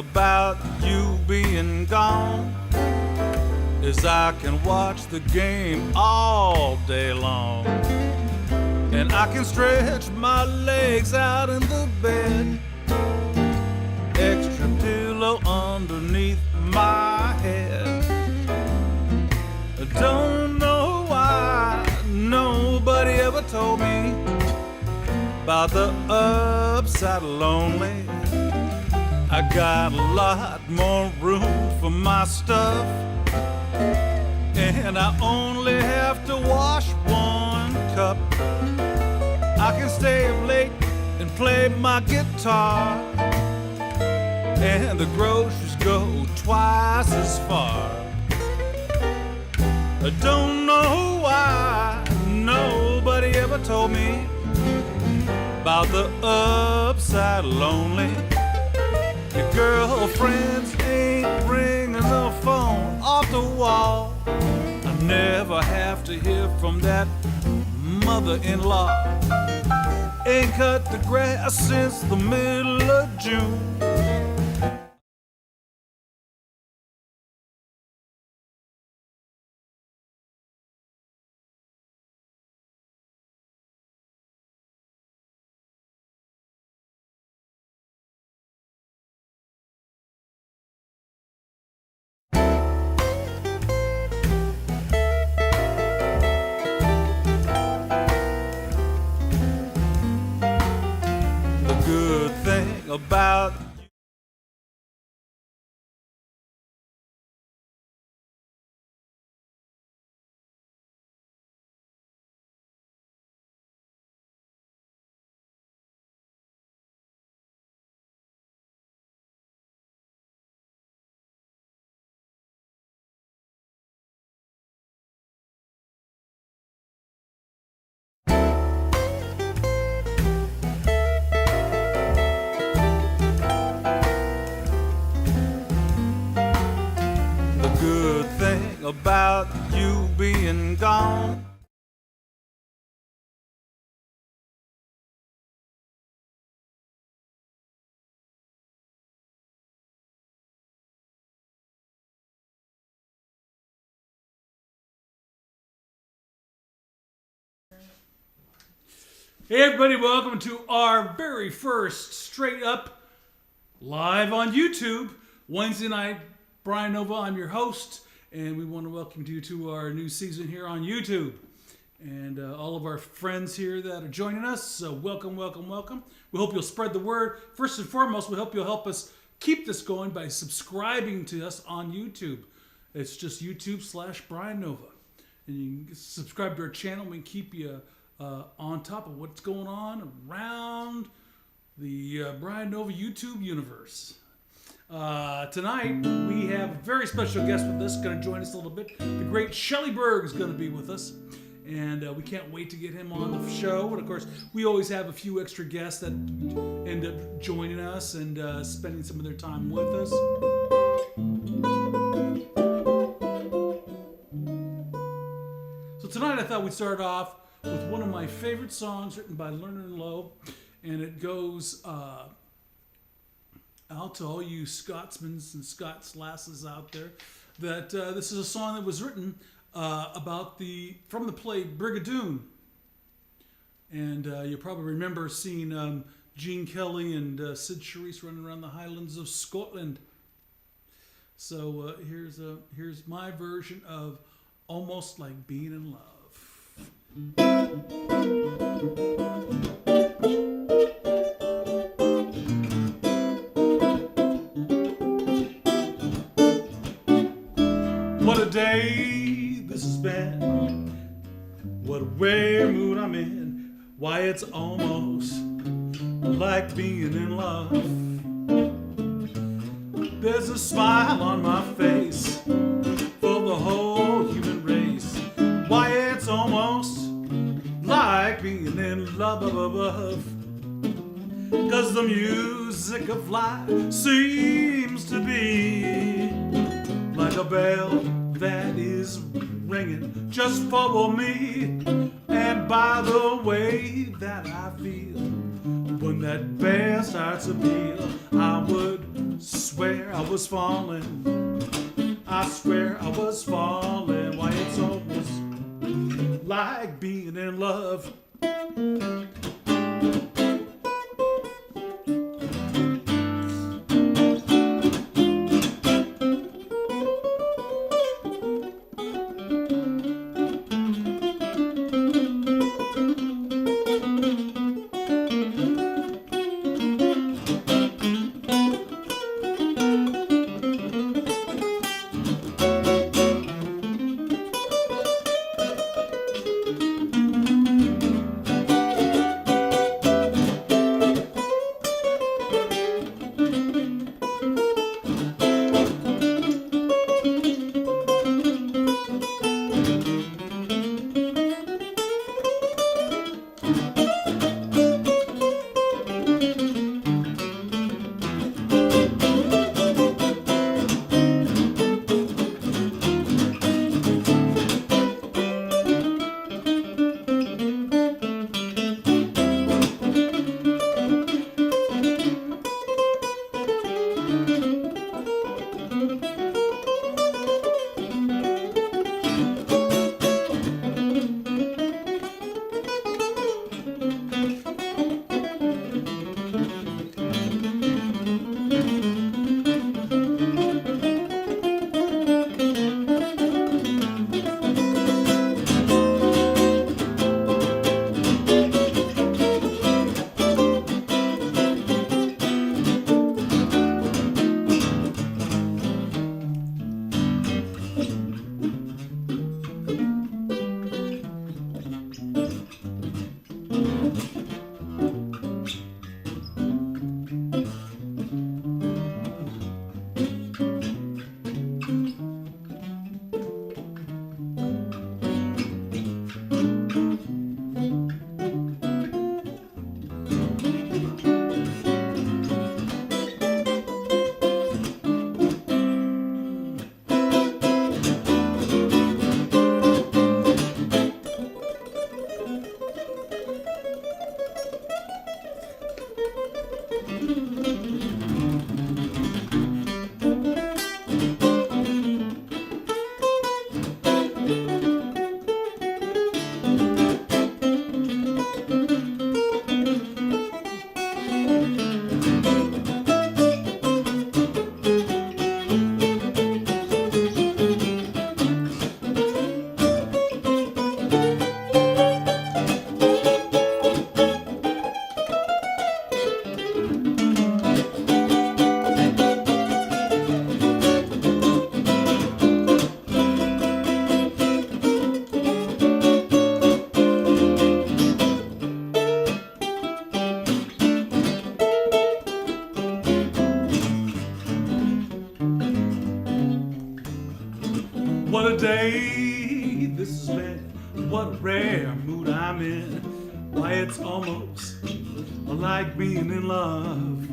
about you being gone is I can watch the game all day long, and I can stretch my legs out in the bed, extra pillow underneath my head. I don't know why nobody ever told me about the upside of lonely. I got a lot more room for my stuff, and I only have to wash one cup. I can stay up late and play my guitar, and the groceries go twice as far. I don't know why nobody ever told me about the upside of lonely. Your girlfriends ain't ringing the phone off the wall. I never have to hear from that mother-in-law. Ain't cut the grass since the middle of June. Good thing about about you being gone. Hey everybody, welcome to our very first Straight Up live on YouTube Wednesday night. Brian Nova, I'm your host, and we want to welcome you to our new season here on YouTube. And all of our friends here that are joining us, so welcome, welcome, welcome. We hope you'll spread the word. First and foremost, we hope you'll help us keep this going by subscribing to us on YouTube. It's just YouTube/Brian Nova. And you can subscribe to our channel. We can keep you on top of what's going on around the Brian Nova YouTube universe. Tonight, we have a very special guest with us, going to join us a little bit. The great Shelly Berg is going to be with us, and we can't wait to get him on the show. And of course, we always have a few extra guests that end up joining us and spending some of their time with us. So tonight, I thought we'd start off with one of my favorite songs written by Lerner and Lowe, and it goes out to all you Scotsmen and Scots lasses out there that this is a song that was written from the play Brigadoon. And you'll probably remember seeing Gene Kelly and Sid Charisse running around the Highlands of Scotland. So here's my version of Almost Like Being in Love. What a day this has been. What a rare mood I'm in. Why, it's almost like being in love. There's a smile on my face for the whole human race. Why, it's almost like being in love. 'Cause the music of life seems to be like a bell that is ringing just for me. And by the way that I feel when that bell starts to peal, I would swear I was falling. I swear I was falling. Why, it's almost like being in love. What a day this has been. What a rare mood I'm in. Why, it's almost like being in love.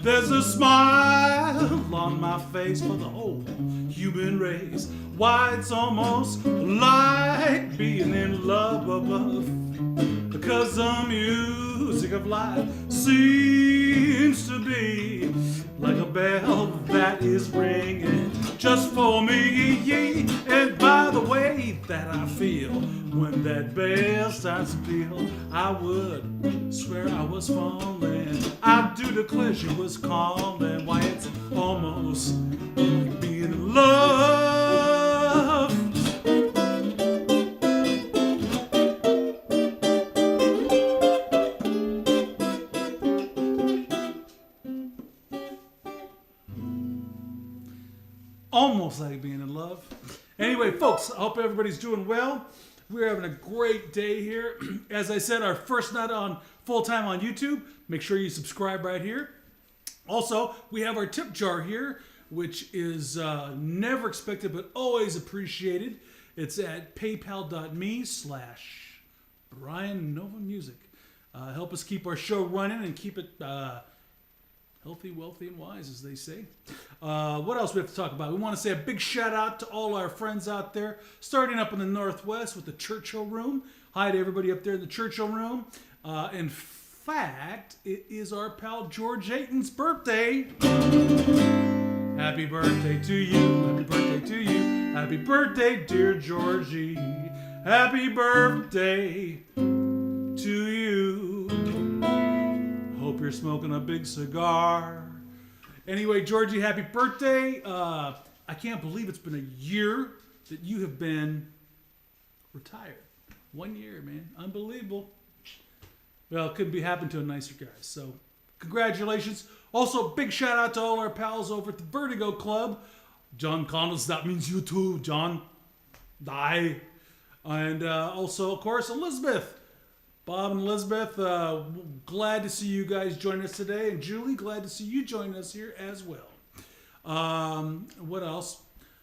There's a smile on my face for the whole human race. Why, it's almost like being in love above. Because the music of life seems to be like a bell that is ringing just for me. And by the way that I feel when that bell starts to peal, I would swear I was falling. I do declare she was calling. Why, it's almost like being in love. Almost like being in love. Anyway, folks, I hope everybody's doing well. We're having a great day here. As I said, our first night on full-time on YouTube. Make sure you subscribe right here. Also, we have our tip jar here, which is never expected but always appreciated. It's at paypal.me/Brian Nova Music. Help us keep our show running and keep it healthy, wealthy, and wise, as they say. What else we have to talk about? We want to say a big shout out to all our friends out there, starting up in the Northwest with the Churchill Room. Hi to everybody up there in the Churchill Room. And fact, it is our pal George Ayton's birthday. Happy birthday to you. Happy birthday to you. Happy birthday, dear Georgie. Happy birthday to you. Hope you're smoking a big cigar. Anyway, Georgie, happy birthday. I can't believe it's been a year that you have been retired. 1 year, man. Unbelievable. Well, it couldn't be happening to a nicer guy. So, congratulations. Also, big shout out to all our pals over at the Vertigo Club. John Connells, that means you too, John. Die. And also, of course, Elizabeth. Bob and Elizabeth, glad to see you guys join us today. And Julie, glad to see you join us here as well. What else?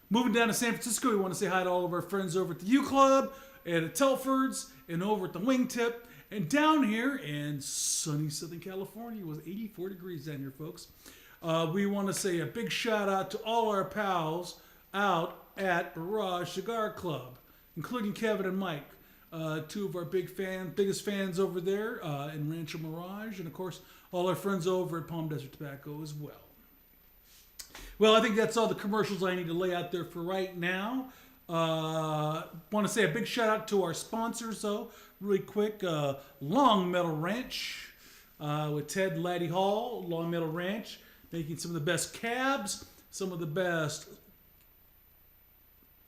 Moving down to San Francisco, we want to say hi to all of our friends over at the U Club, and at Telford's, and over at the Wingtip, and down here in sunny Southern California. It was 84 degrees down here, folks. We want to say a big shout out to all our pals out at Barrage Cigar Club, including Kevin and Mike, two of our biggest fans over there in Rancho Mirage, and of course all our friends over at Palm Desert Tobacco as well. Well, I think that's all the commercials I need to lay out there for right now. Want to say a big shout out to our sponsors, though, really quick. Long Meadow Ranch with Ted and Laddie Hall. Long Meadow Ranch, making some of the best cabs, some of the best.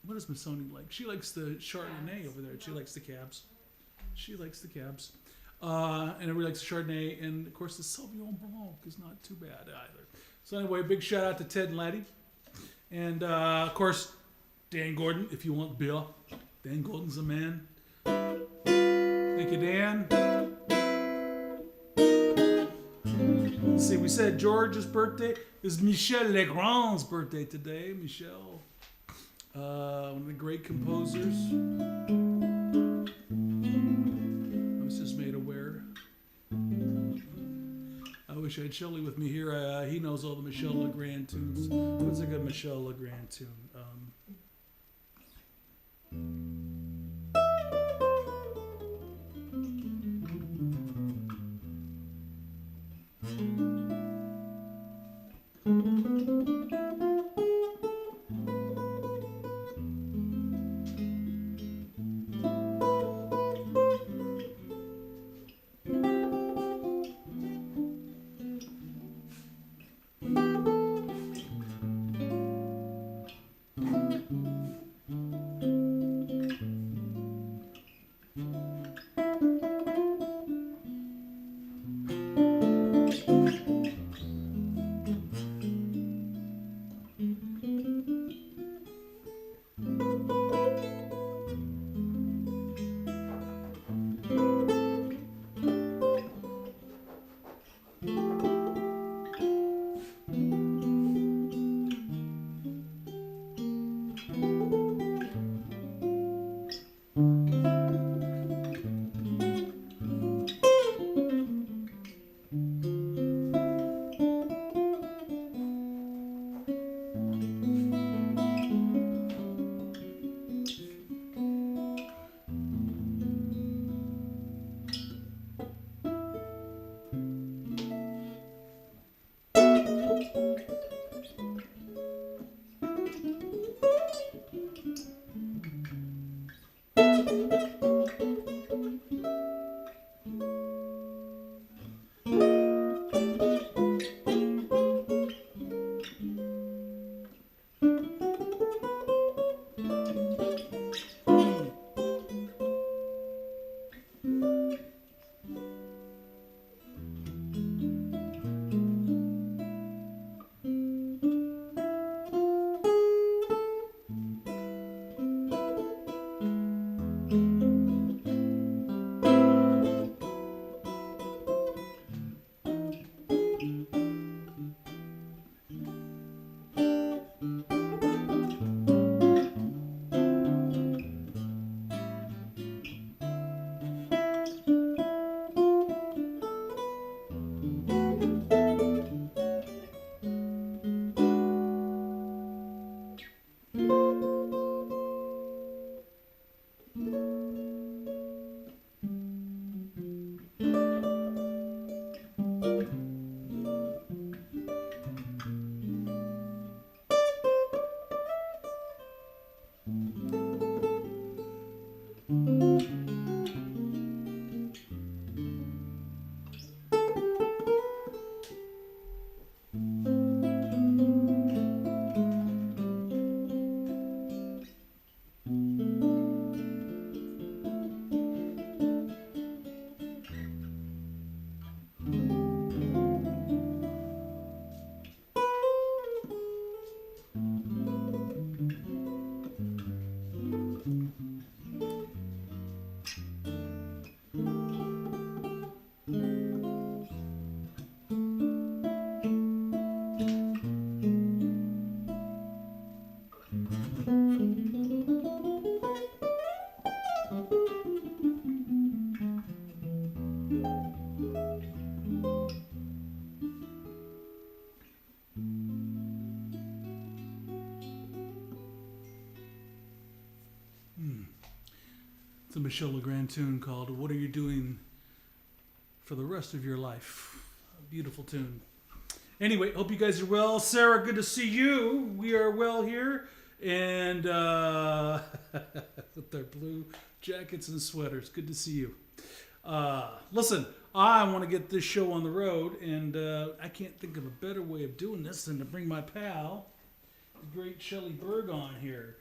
What does Miss Sony like? She likes the Chardonnay over there. She likes the cabs. She likes the cabs. And everybody likes the Chardonnay. And, of course, the Sauvignon Blanc is not too bad either. So, anyway, big shout out to Ted and Laddie. And, of course, Dan Gordon, if you want beer. Dan Gordon's a man. Thank you, Dan. Let's see, we said George's birthday. It's Michel Legrand's birthday today. Michel, one of the great composers. I was just made aware. I wish I had Shelly with me here. He knows all the Michel Legrand tunes. What's a good Michel Legrand tune? It's a Michel Legrand tune called "What Are You Doing for the Rest of Your Life?" A beautiful tune. Anyway, hope you guys are well. Sarah, good to see you. We are well here, and with their blue jackets and sweaters. Good to see you. Listen, I want to get this show on the road, and I can't think of a better way of doing this than to bring my pal, the great Shelly Berg, on here.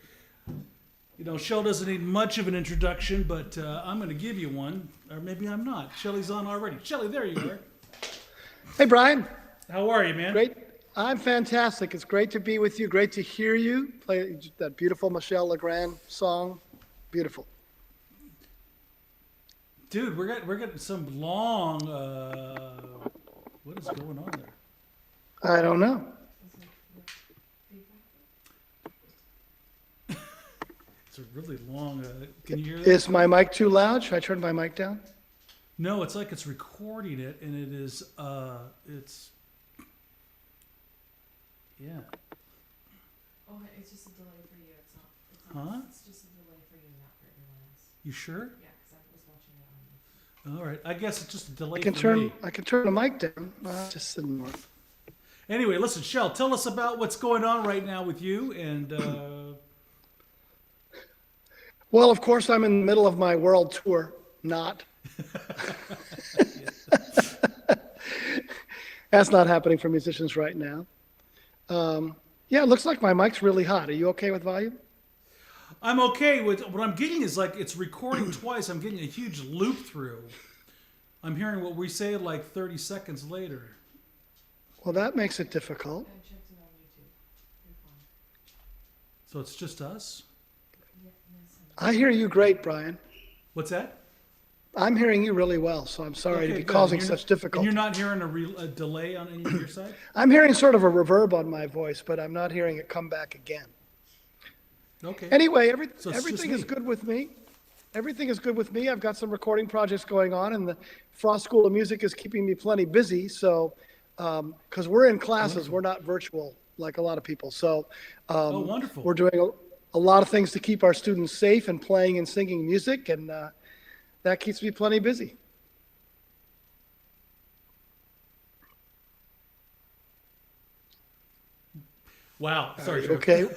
You know, Shell doesn't need much of an introduction, but I'm going to give you one, or maybe I'm not. Shelly's on already. Shelly, there you are. Hey, Brian. How are you, man? Great. I'm fantastic. It's great to be with you. Great to hear you play that beautiful Michel Legrand song. Beautiful. Dude, we're getting some long. What is going on there? I don't know. It's a really long. Can you hear that? Is my mic too loud? Should I turn my mic down? No, it's like it's recording it, and it is. It's. Yeah. Oh, it's just a delay for you. It's not. Huh? It's just a delay for you, not for everyone else. You sure? Yeah, because I was watching it on. All right. I guess it's just a delay I can for turn. me. I can turn the mic down. Just didn't work. Anyway, listen, Shell, tell us about what's going on right now with you, and. Well, of course, I'm in the middle of my world tour. Not. That's not happening for musicians right now. Yeah, it looks like my mic's really hot. Are you okay with volume? I'm okay with what I'm getting is like it's recording twice. I'm getting a huge loop through. I'm hearing what we say like 30 seconds later. Well, that makes it difficult. I checked it on YouTube. You're fine. So it's just us? Yeah, yes. I hear you great, Brian. What's that? I'm hearing you really well, so I'm sorry to be good. causing And you're such not- difficulty. And you're not hearing a delay on any of your side? I'm hearing sort of a reverb on my voice, but I'm not hearing it come back again. Okay. Anyway, So it's everything just is me. good with me. Everything is good with me. I've got some recording projects going on, and the Frost School of Music is keeping me plenty busy. So, because we're in classes, we're not virtual like a lot of people. So, Oh, wonderful. we're doing a lot of things to keep our students safe and playing and singing music, and that keeps me plenty busy. Wow. Sorry. Are you okay?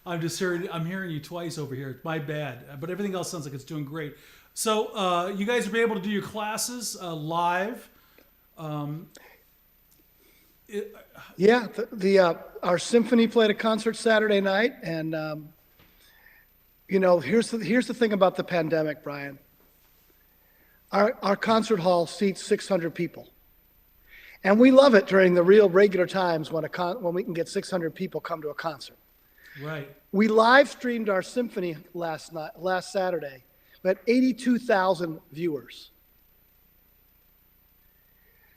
I'm hearing you twice over here. My bad. But everything else sounds like it's doing great. So you guys will be able to do your classes live. Yeah, our symphony played a concert Saturday night, and you know, here's the thing about the pandemic, Brian. Our concert hall seats 600 people, and we love it during the real regular times when we can get 600 people come to a concert. Right. We live streamed our symphony last Saturday. We had 82,000 viewers.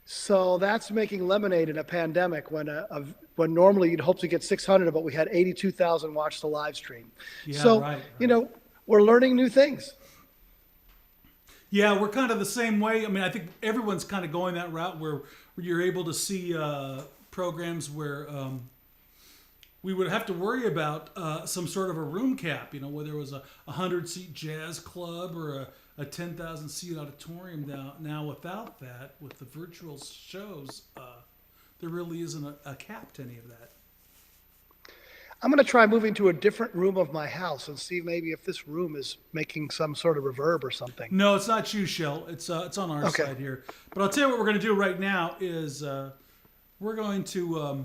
So that's making lemonade in a pandemic when normally you'd hope to get 600, but we had 82,000 watch the live stream. Yeah, So, right. you know, we're learning new things. Yeah, we're kind of the same way. I mean, I think everyone's kind of going that route where you're able to see programs where we would have to worry about some sort of a room cap, you know, whether it was a 100-seat jazz club or a 10,000-seat auditorium. Now, without that, with the virtual shows, there really isn't a cap to any of that. I'm going to try moving to a different room of my house and see maybe if this room is making some sort of reverb or something. No, it's not you, Shell. It's on our Okay. side here. But I'll tell you what we're going to do right now is we're going to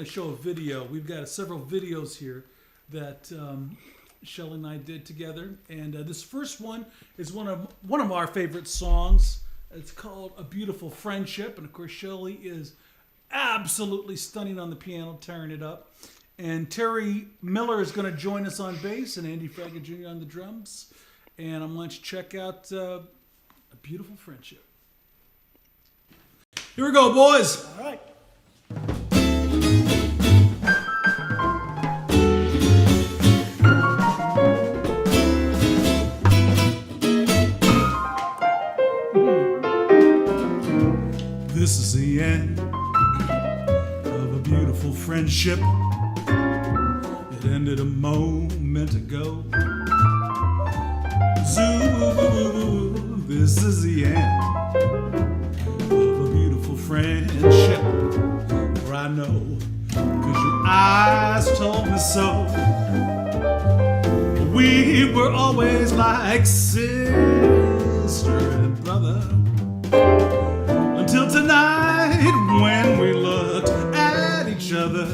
show a video. We've got several videos here that Shelly and I did together, and this first one is one of our favorite songs. It's called "A Beautiful Friendship," and of course, Shelly is absolutely stunning on the piano, tearing it up. And Terry Miller is going to join us on bass, and Andy Fraga Jr. on the drums. And I'm going to check out "A Beautiful Friendship." Here we go, boys. All right. This is the end of a beautiful friendship. It ended a moment ago. Zoo, this is the end of a beautiful friendship. For I know, 'cause your eyes told me so. We were always like sister and brother. Until tonight, when we looked at each other,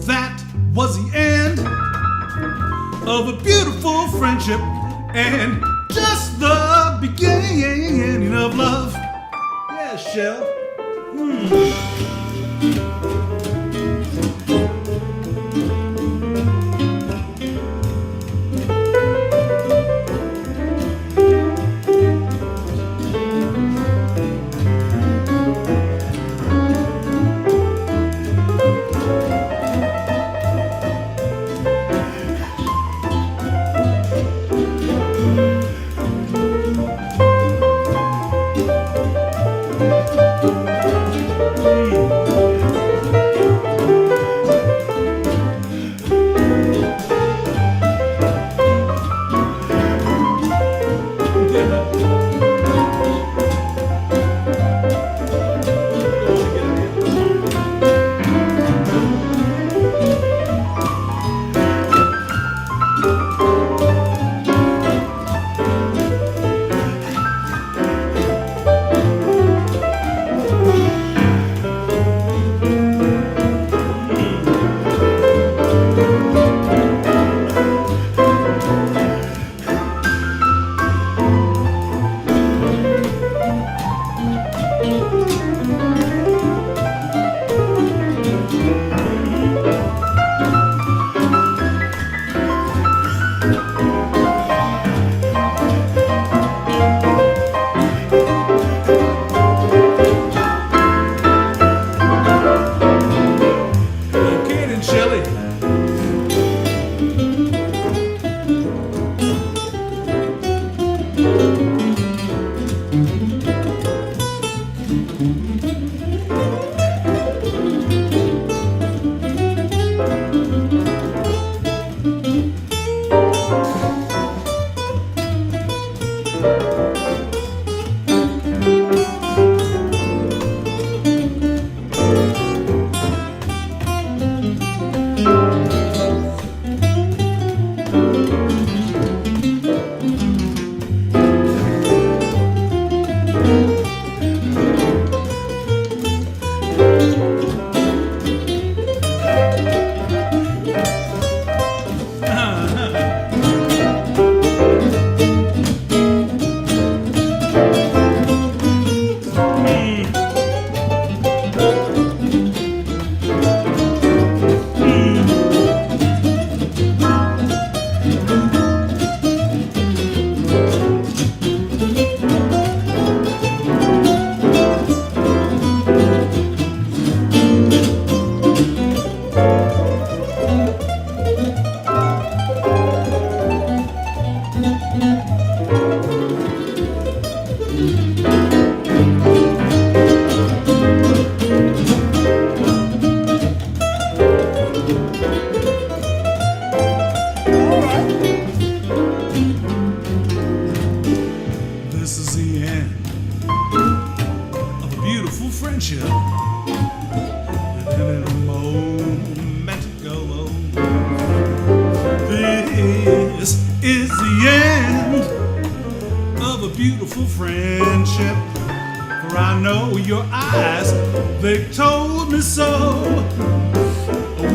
that was the end of a beautiful friendship and just the beginning of love. Yeah, Shell. beautiful friendship. For I know your eyes, they told me so.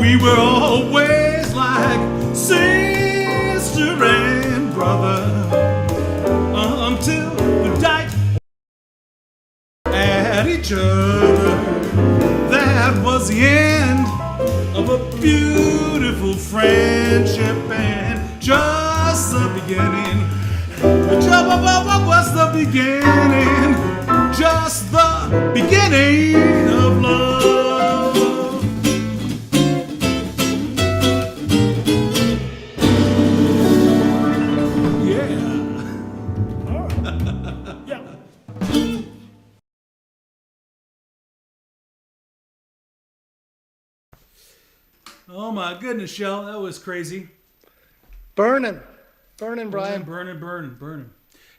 We were always like sister and brother until we died at each other. That was the end of a beautiful friendship and just the beginning. What was the beginning? Just the beginning of love. Yeah. Yeah. Oh my goodness, Shell, that was crazy. Burning. Burning, Brian. Burning.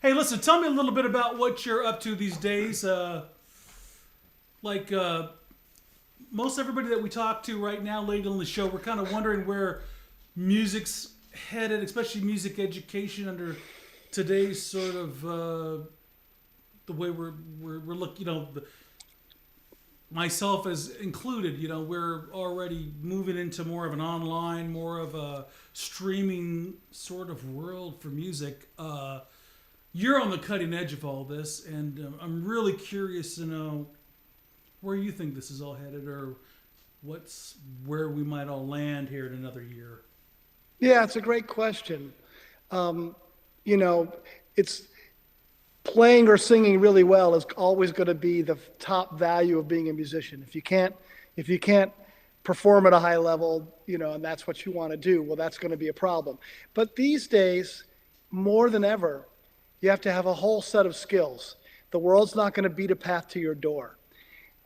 Hey, listen, tell me a little bit about what you're up to these days. Most everybody that we talk to right now late on the show, we're kind of wondering where music's headed, especially music education under today's sort of the way we're looking, myself as included, we're already moving into more of an online, more of a streaming sort of world for music. You're on the cutting edge of all this, and I'm really curious to know where you think this is all headed, or where we might all land here in another year. Yeah, it's a great question. It's playing or singing really well is always going to be the top value of being a musician. If you can't perform at a high level, and that's what you want to do, well, that's going to be a problem. But these days, more than ever, you have to have a whole set of skills. The world's not going to beat a path to your door.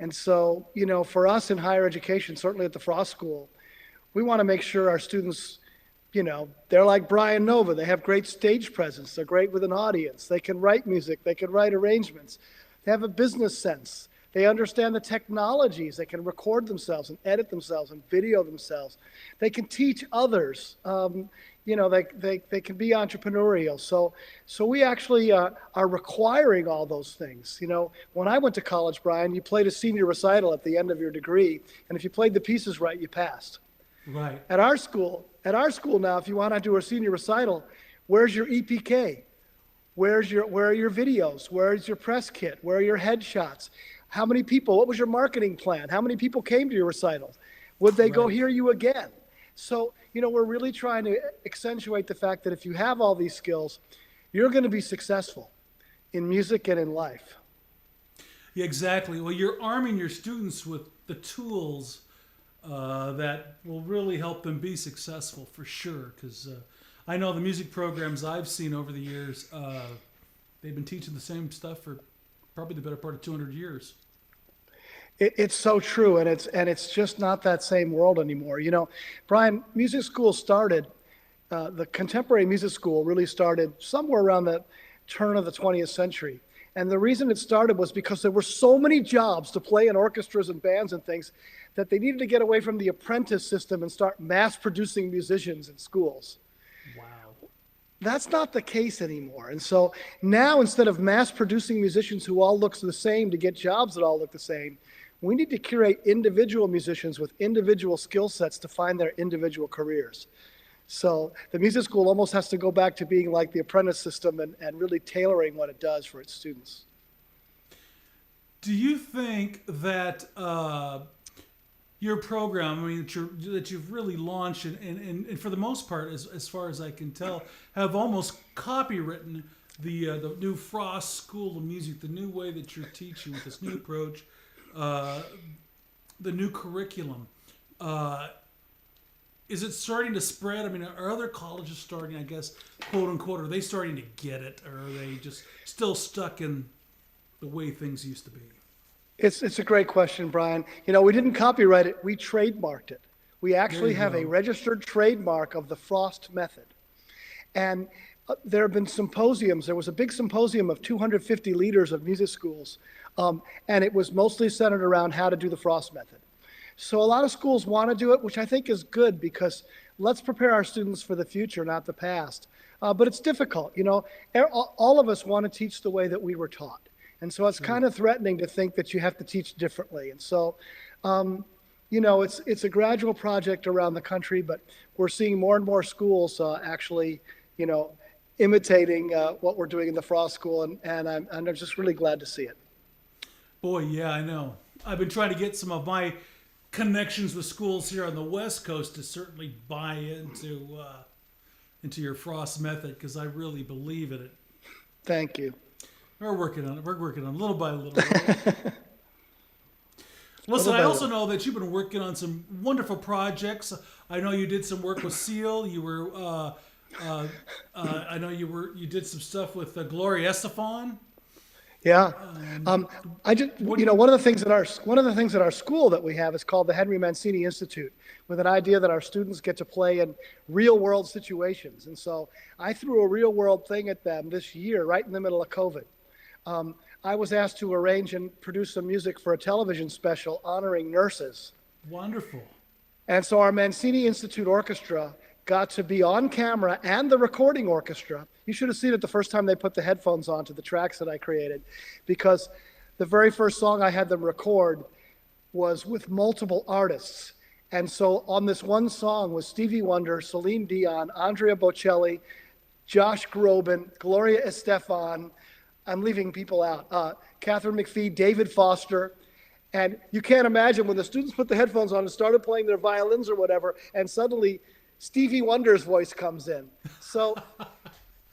And so, for us in higher education, certainly at the Frost School, we want to make sure our students, they're like Brian Nova. They have great stage presence. They're great with an audience. They can write music. They can write arrangements. They have a business sense. They understand the technologies. They can record themselves and edit themselves and video themselves. They can teach others. They can be entrepreneurial. So we actually are requiring all those things. When I went to college, Brian, you played a senior recital at the end of your degree, and if you played the pieces right, you passed. Right. At our school now, if you want to do a senior recital, where's your EPK? Where are your videos? Where's your press kit? Where are your headshots? How many people? What was your marketing plan? How many people came to your recitals? Would they go hear you again? So, we're really trying to accentuate the fact that if you have all these skills, you're going to be successful in music and in life. Yeah, exactly. Well, you're arming your students with the tools that will really help them be successful for sure. Because I know the music programs I've seen over the years, they've been teaching the same stuff for probably the better part of 200 years. It's so true, and it's just not that same world anymore. Brian, music school started, the contemporary music school really started somewhere around the turn of the 20th century. And the reason it started was because there were so many jobs to play in orchestras and bands and things that they needed to get away from the apprentice system and start mass producing musicians in schools. Wow. That's not the case anymore. And so now, instead of mass producing musicians who all look the same to get jobs that all look the same, we need to curate individual musicians with individual skill sets to find their individual careers. So the music school almost has to go back to being like the apprentice system and really tailoring what it does for its students. Do you think that your program, that you've really launched and for the most part, as far as I can tell, have almost copywritten the new Frost School of Music, the new way that you're teaching with this new approach, the new curriculum? Is it starting to spread? Are other colleges starting, I guess, quote unquote, are they starting to get it, or are they just still stuck in the way things used to be? It's a great question, Brian. We didn't copyright it, we trademarked it. We actually have a registered trademark of the Frost method. And there have been symposiums. There was a big symposium of 250 leaders of music schools, and it was mostly centered around how to do the Frost method. So a lot of schools want to do it, which I think is good, because let's prepare our students for the future, not the past. But it's difficult. All of us want to teach the way that we were taught. And so it's kind of threatening to think that you have to teach differently. And so, it's a gradual project around the country, but we're seeing more and more schools actually, imitating what we're doing in the Frost School. And I'm just really glad to see it. Boy, yeah, I know. I've been trying to get some of my connections with schools here on the West Coast to certainly buy into your Frost method, because I really believe in it. Thank you. We're working on it. Little by little. Listen, I also know that you've been working on some wonderful projects. I know you did some work with Seal. You were, I know you did some stuff with Gloria Estefan. Yeah. I just, one of the things at our school that we have is called the Henry Mancini Institute, with an idea that our students get to play in real world situations. And so I threw a real world thing at them this year, right in the middle of COVID. I was asked to arrange and produce some music for a television special honoring nurses. Wonderful. And so our Mancini Institute Orchestra got to be on camera, and the recording orchestra. You should have seen it the first time they put the headphones on to the tracks that I created, because the very first song I had them record was with multiple artists. And so on this one song was Stevie Wonder, Celine Dion, Andrea Bocelli, Josh Groban, Gloria Estefan. I'm leaving people out. Catherine McPhee, David Foster. And you can't imagine when the students put the headphones on and started playing their violins or whatever, and suddenly Stevie Wonder's voice comes in. So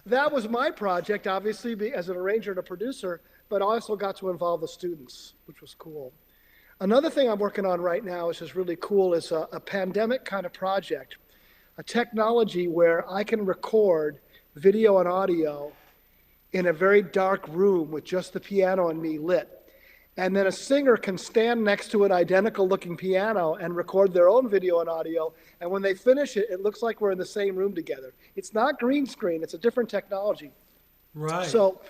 that was my project, obviously, as an arranger and a producer, but I also got to involve the students, which was cool. Another thing I'm working on right now, which is really cool, is a pandemic kind of project, a technology where I can record video and audio in a very dark room with just the piano and me lit. And then a singer can stand next to an identical looking piano and record their own video and audio. And when they finish it, it looks like we're in the same room together. It's not green screen, it's a different technology. Right. So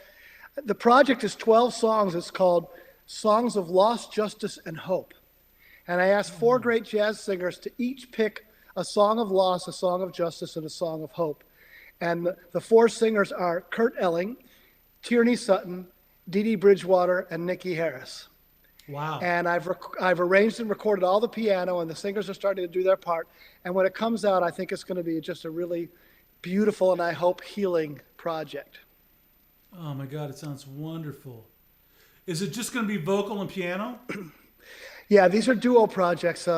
the project is 12 songs. It's called Songs of Loss, Justice, and Hope. And I asked 4 great jazz singers to each pick a song of loss, a song of justice, and a song of hope. And the 4 singers are Kurt Elling, Tierney Sutton, Dee Dee Bridgewater, and Nikki Harris. Wow. And I've arranged and recorded all the piano, and the singers are starting to do their part. And when it comes out, I think it's going to be just a really beautiful and I hope healing project. Oh my God, it sounds wonderful. Is it just going to be vocal and piano? Yeah, these are duo projects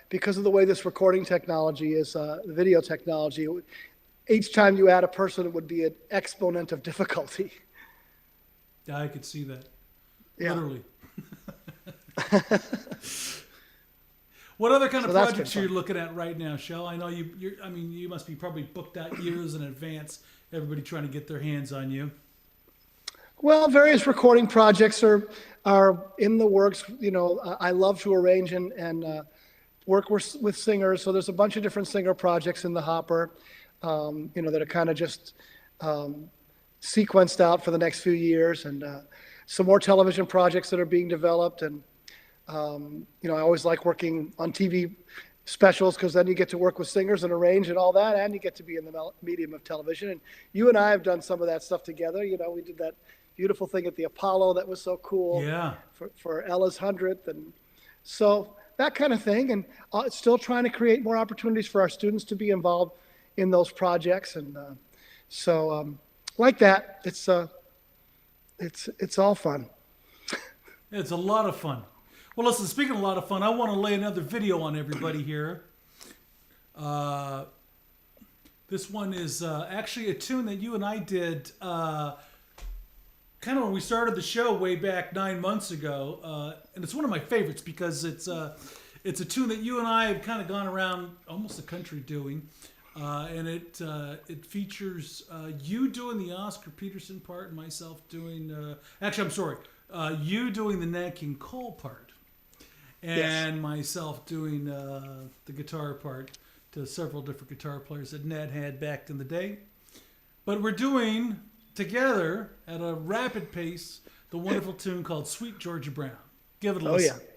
because of the way this recording technology is, the video technology. Each time you add a person, it would be an exponent of difficulty. Yeah, I could see that. Yeah. Literally. What other kind of projects are you looking at right now, Shell? I know you must be probably booked out years in advance. Everybody trying to get their hands on you. Well, various recording projects are in the works. I love to arrange and work with singers. So there's a bunch of different singer projects in the hopper, that are kind of just sequenced out for the next few years, and some more television projects that are being developed. And I always like working on TV specials, because then you get to work with singers and arrange and all that, and you get to be in the medium of television. And you and I have done some of that stuff together. We did that beautiful thing at the Apollo that was so cool. Yeah. For Ella's 100th, and so that kind of thing. And still trying to create more opportunities for our students to be involved in those projects. And like that, it's all fun. It's a lot of fun. Well, listen, speaking of a lot of fun, I want to lay another video on everybody here. This one is actually a tune that you and I did kind of when we started the show way back 9 months ago. And it's one of my favorites because it's a tune that you and I have kind of gone around almost the country doing. And it features you doing the Oscar Peterson part and myself doing... you doing the Nat King Cole part. And myself doing the guitar part to several different guitar players that Ned had back in the day. But we're doing together at a rapid pace the wonderful tune called Sweet Georgia Brown. Give it a listen. Oh, yeah.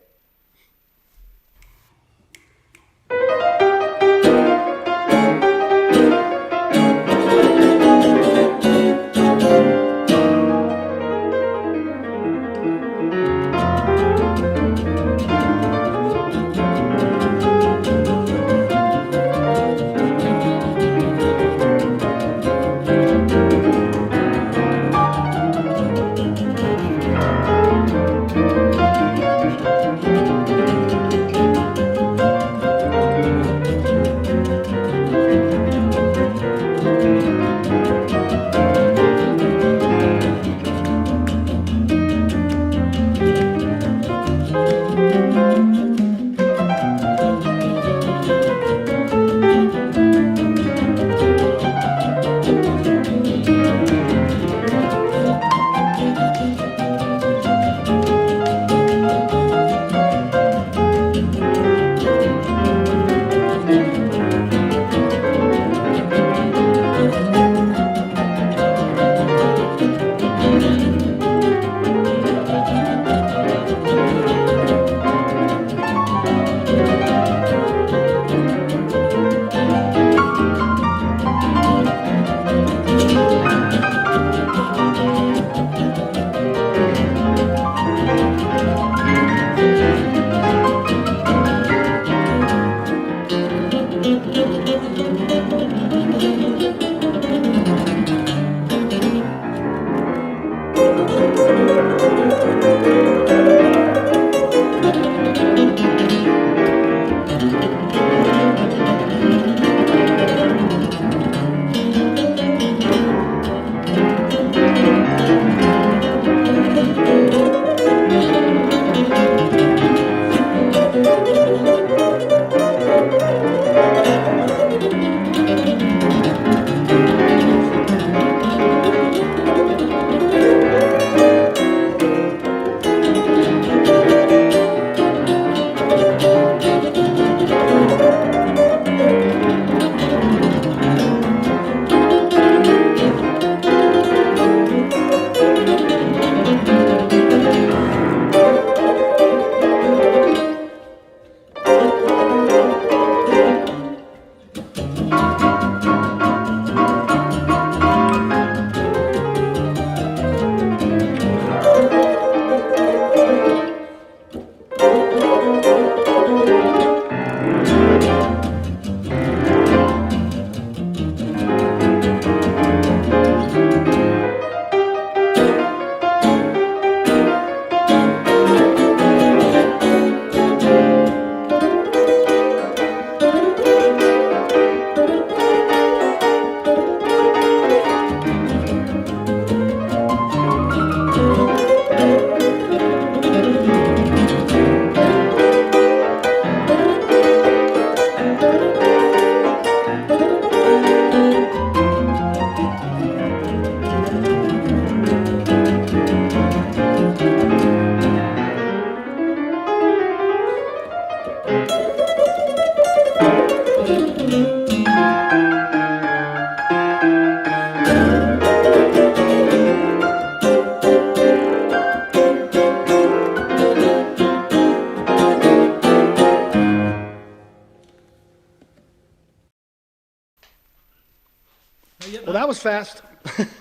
Well, that was fast.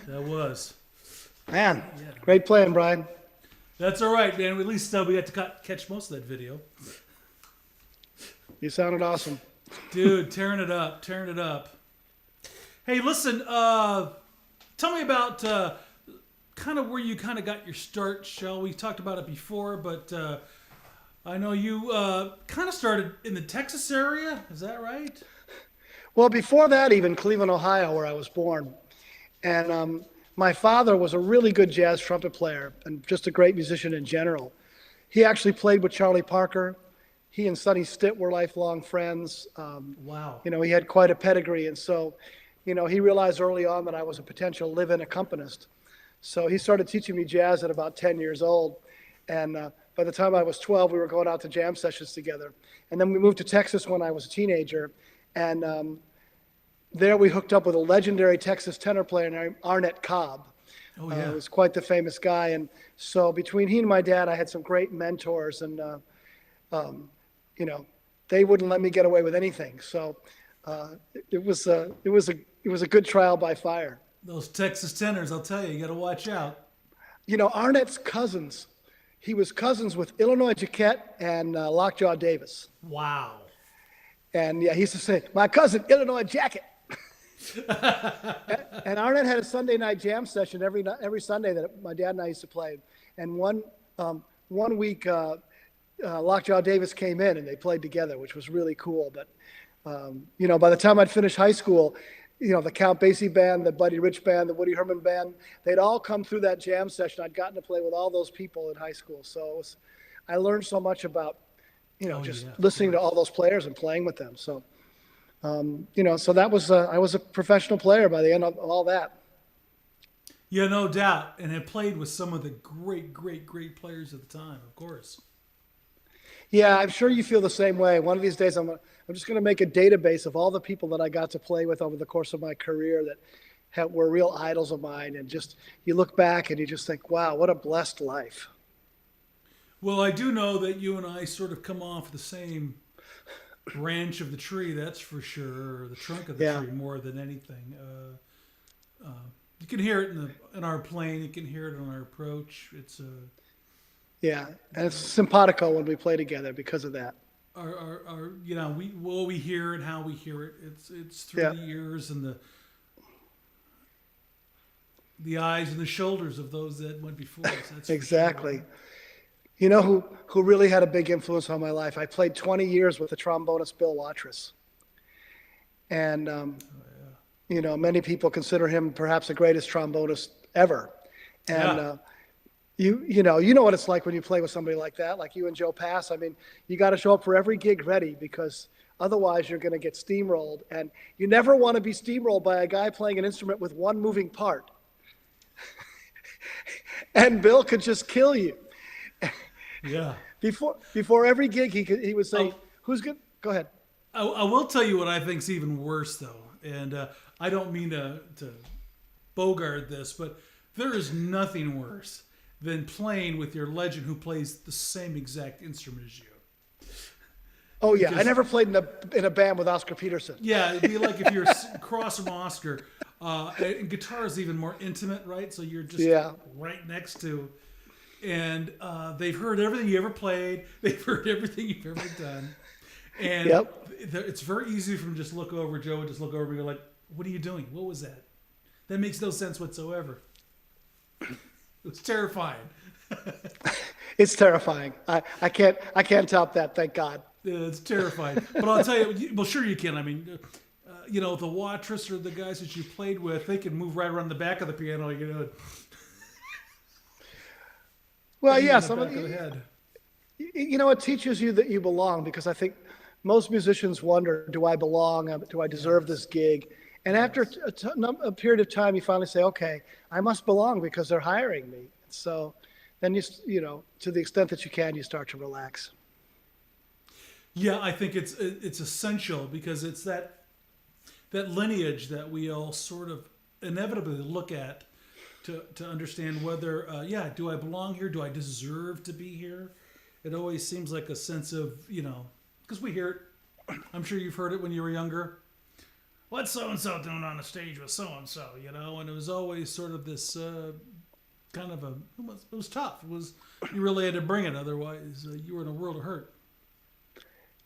That was. Man, great playing, Brian. That's all right, man. At least we got to catch most of that video. You sounded awesome. Dude, tearing it up, tearing it up. Hey, listen, tell me about kind of where you kind of got your start, Shell. We talked about it before, but I know you kind of started in the Texas area. Is that right? Well, before that, even Cleveland, Ohio, where I was born. And my father was a really good jazz trumpet player and just a great musician in general. He actually played with Charlie Parker. He and Sonny Stitt were lifelong friends. Wow. You know, he had quite a pedigree. And so, you know, he realized early on that I was a potential live-in accompanist. So he started teaching me jazz at about 10 years old. And by the time I was 12, we were going out to jam sessions together. And then we moved to Texas when I was a teenager. And there we hooked up with a legendary Texas tenor player named Arnett Cobb. Oh, yeah. He was quite the famous guy. And so between he and my dad, I had some great mentors. And, you know, they wouldn't let me get away with anything. So it was a good trial by fire. Those Texas tenors, I'll tell you, you got to watch out. You know, Arnett's cousins, he was cousins with Illinois Jacquet and Lockjaw Davis. Wow. And yeah, he used to say, my cousin, Illinois Jacket. And Arnett had a Sunday night jam session every Sunday that my dad and I used to play. And one week, Lockjaw Davis came in and they played together, which was really cool. But, you know, by the time I'd finished high school, you know, the Count Basie band, the Buddy Rich band, the Woody Herman band, they'd all come through that jam session. I'd gotten to play with all those people in high school. So I learned so much about, you know, listening to all those players and playing with them. So, you know, so that was, I was a professional player by the end of all that. Yeah, no doubt. And had played with some of the great players at the time, of course. Yeah, I'm sure you feel the same way. One of these days, I'm just going to make a database of all the people that I got to play with over the course of my career that were real idols of mine. And just, you look back and you just think, wow, what a blessed life. Well, I do know that you and I sort of come off the same branch of the tree, that's for sure, or the trunk of the tree more than anything. You can hear it in our playing. You can hear it on our approach. It's yeah, and it's simpatico when we play together because of that. Our you know, we hear it, how we hear it. It's through the ears and the eyes and the shoulders of those that went before us. That's exactly. Sure. You know who really had a big influence on my life? I played 20 years with the trombonist Bill Watrous. And, you know, many people consider him perhaps the greatest trombonist ever. And you know what it's like when you play with somebody like that, like you and Joe Pass. I mean, you got to show up for every gig ready because otherwise you're going to get steamrolled. And you never want to be steamrolled by a guy playing an instrument with one moving part. And Bill could just kill you. Yeah. Before every gig, he would say, "Who's good?" Go ahead. I will tell you what I think's even worse, though, and I don't mean to bogart this, but there is nothing worse than playing with your legend who plays the same exact instrument as you. Oh yeah, I never played in a band with Oscar Peterson. Yeah, it'd be like if you're across from Oscar. And guitar is even more intimate, right? So you're just right next to. and they've heard everything you ever played. They've heard everything you've ever done. And it's very easy for them to just look over, Joe, and just look over and go like, what are you doing? What was that? That makes no sense whatsoever. It's terrifying. It's terrifying. I can't top that, thank God. It's terrifying. But I'll tell you, well, sure you can. I mean, the Watrous or the guys that you played with, they can move right around the back of the piano. Well, yeah, some of the head. It teaches you that you belong, because I think most musicians wonder, do I belong? Do I deserve this gig? And after a period of time, you finally say, okay, I must belong because they're hiring me. So then to the extent that you can, you start to relax. Yeah, I think it's essential, because it's that lineage that we all sort of inevitably look at to understand whether, do I belong here? Do I deserve to be here? It always seems like a sense of, because we hear it. I'm sure you've heard it when you were younger. What's so-and-so doing on the stage with so-and-so, And it was always sort of this kind of it was tough. You really had to bring it, otherwise you were in a world of hurt.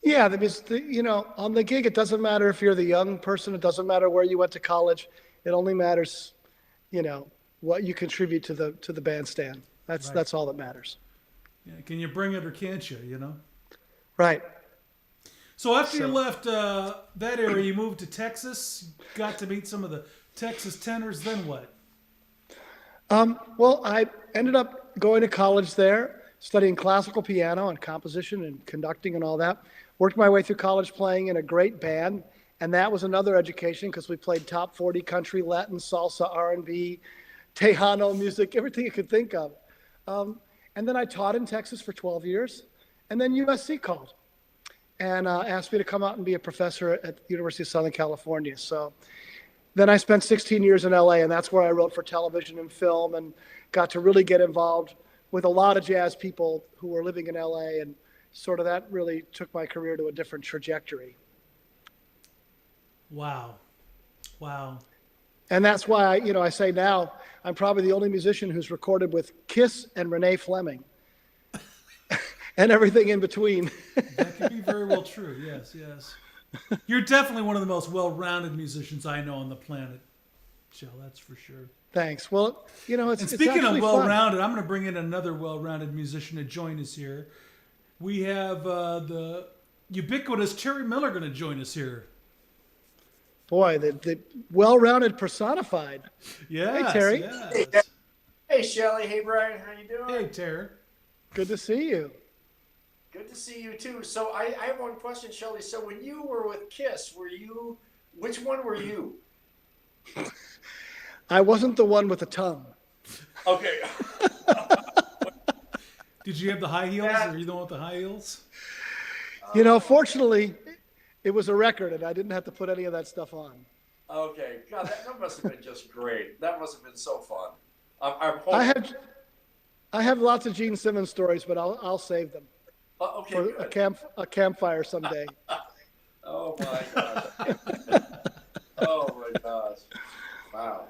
Yeah, on the gig, it doesn't matter if you're the young person. It doesn't matter where you went to college. It only matters, what you contribute to the bandstand. That's all that matters. Yeah, can you bring it or can't you? Right. So after you left that area, you moved to Texas. Got to meet some of the Texas tenors. Then what? Well, I ended up going to college there, studying classical piano and composition and conducting and all that. Worked my way through college playing in a great band, and that was another education, because we played top 40 country, Latin, salsa, R&B, Tejano music, everything you could think of. And then I taught in Texas for 12 years, and then USC called and asked me to come out and be a professor at the University of Southern California. So then I spent 16 years in LA, and that's where I wrote for television and film and got to really get involved with a lot of jazz people who were living in LA, and sort of that really took my career to a different trajectory. Wow. And that's why, I say now, I'm probably the only musician who's recorded with Kiss and Renee Fleming and everything in between. That could be very well true. Yes. You're definitely one of the most well-rounded musicians I know on the planet, Joe. That's for sure. Thanks. Well, And speaking of well-rounded, I'm going to bring in another well-rounded musician to join us here. We have the ubiquitous Terry Miller going to join us here. Boy, the well-rounded personified. Yes, hey, Terry. Yes. Hey, Shelly. Hey, Brian. How you doing? Hey, Terry. Good to see you. Good to see you, too. So I have one question, Shelly. So when you were with Kiss, which one were you? I wasn't the one with the tongue. Okay. Did you have the high heels? Are you the one with the high heels? Fortunately, it was a record, and I didn't have to put any of that stuff on. Okay. God, that must have been just great. That must have been so fun. I have lots of Gene Simmons stories, but I'll save them okay, for good. a campfire someday. Oh my gosh. Oh my gosh. Wow.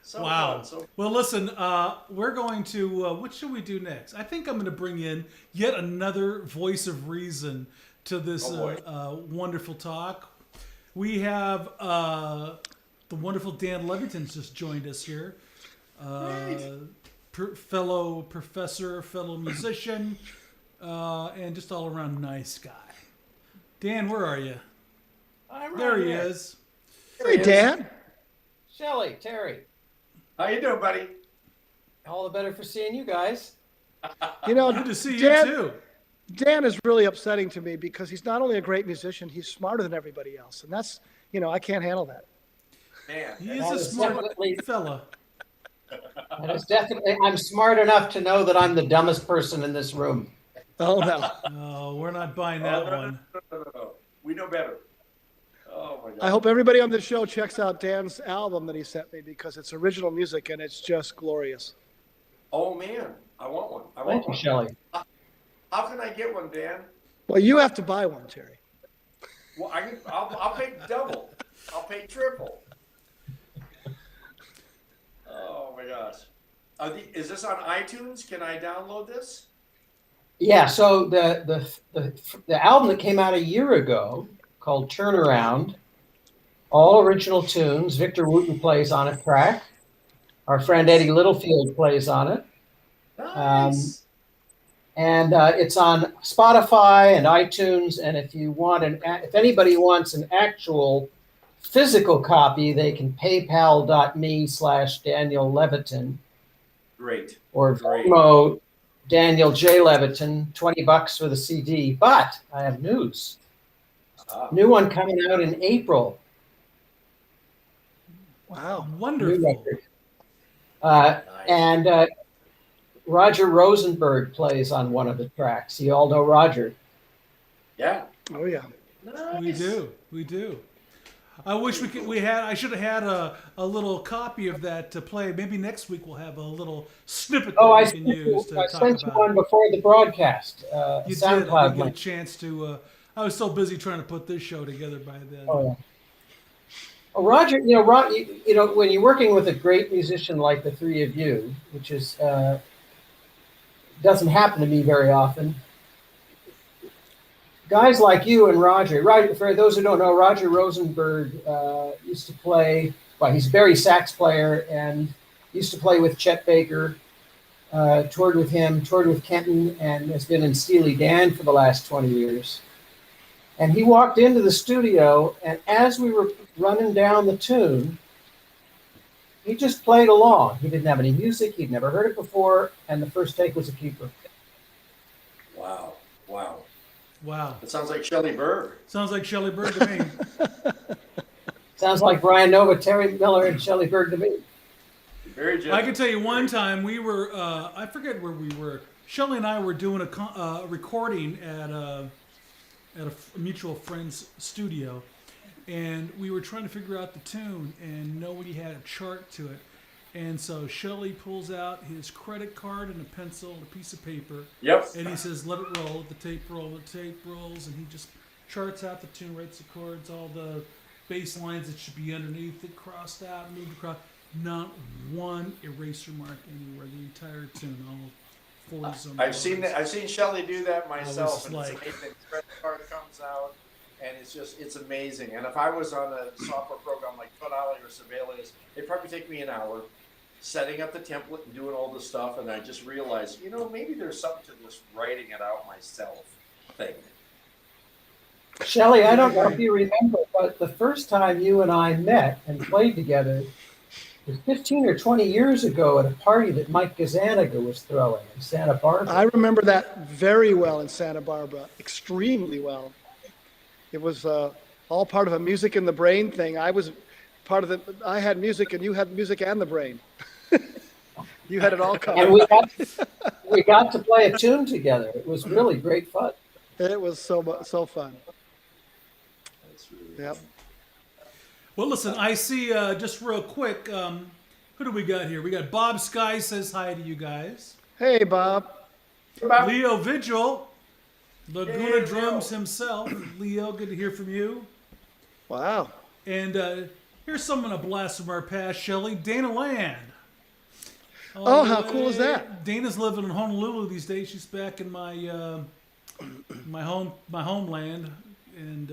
So wow. Fun. Well, listen, we're going to, what should we do next? I think I'm going to bring in yet another voice of reason to this wonderful talk. We have the wonderful Dan Levitan just joined us here. Fellow professor, fellow musician, and just all around nice guy. Dan, where are you? There he is. Hey, Dan. Shelly, Terry. How you doing, buddy? All the better for seeing you guys. Good to see Dan, you too. Dan is really upsetting to me, because he's not only a great musician, he's smarter than everybody else. And that's, I can't handle that. Man. He is a smart fella. That is definitely, I'm smart enough to know that I'm the dumbest person in this room. Oh, no. Oh, we're not buying that one. No. We know better. Oh my God. I hope everybody on the show checks out Dan's album that he sent me, because it's original music and it's just glorious. Oh man, I want one. Thank you, Shelly. How can I get one, Dan? Well, you have to buy one, Terry. Well, I'll pay double. I'll pay triple. Oh my gosh. Is this on iTunes? Can I download this? Yeah, so the album that came out a year ago called Turnaround, all original tunes. Victor Wooten plays on a track. Our friend Eddie Littlefield plays on it. Nice. And it's on Spotify and iTunes. And if anybody wants an actual physical copy, they can paypal.me/Daniel Levitan. Great. Or Great. Venmo Daniel J. Levitan, $20 for the CD. But I have news. New one coming out in April. Wow. New Wonderful. record. And Roger Rosenberg plays on one of the tracks. You all know Roger. Yeah. Oh yeah. Nice. We do. I wish I should have had a little copy of that to play. Maybe next week we'll have a little snippet that I we can use to talk sent you about. one before the broadcast. You did. I SoundCloud didn't get a link. chance to. I was so busy trying to put this show together by then. Oh, yeah. Well, Roger, when you're working with a great musician like the three of you, which is doesn't happen to me very often. Guys like you and Roger, for those who don't know, Roger Rosenberg used to play, he's a Barry sax player and used to play with Chet Baker, toured with him, toured with Kenton, and has been in Steely Dan for the last 20 years. And he walked into the studio, and as we were running down the tune, he just played along. He didn't have any music, he'd never heard it before, and the first take was a keeper. Wow. Wow. Wow. That sounds like Shelly Berg. Sounds like Shelly Berg to me. Sounds like Brian Nova, Terry Miller, and Shelly Berg to me. Very generous. I can tell you one time we were, I forget where we were. Shelly and I were doing a recording at a mutual friend's studio, and we were trying to figure out the tune, and nobody had a chart to it. And so Shelly pulls out his credit card and a pencil and a piece of paper. Yep. And he says, let it roll, the tape rolls, and he just charts out the tune, writes the chords, all the bass lines that should be underneath it, crossed out, moved across. Not one eraser mark anywhere, the entire tune, all 40 some. I've seen that. I've seen Shelly do that myself, was and like- it's amazing. The credit card comes out, and it's amazing. And if I was on a software program like Tonali or Sibelius, it'd probably take me an hour setting up the template and doing all this stuff, and I just realized, maybe there's something to this writing it out myself thing. Shelly, I don't know if you remember, but the first time you and I met and played together was 15 or 20 years ago at a party that Mike Gazaniga was throwing in Santa Barbara. I remember that very well in Santa Barbara, extremely well. It was all part of a music in the brain thing. I was part of I had music and you had music and the brain. You had it all covered. And we got to play a tune together. It was really great fun. It was so fun. That's really Yep. Well, listen, I see, just real quick, who do we got here? We got Bob Sky says hi to you guys. Hey, Bob. Leo Vigil, Laguna Hey, Drums Leo. himself. Leo, good to hear from you. Wow. And here's someone a blast from our past, Shelly. Dana Land. Oh, how cool is that? Dana's living in Honolulu these days. She's back in my my homeland. And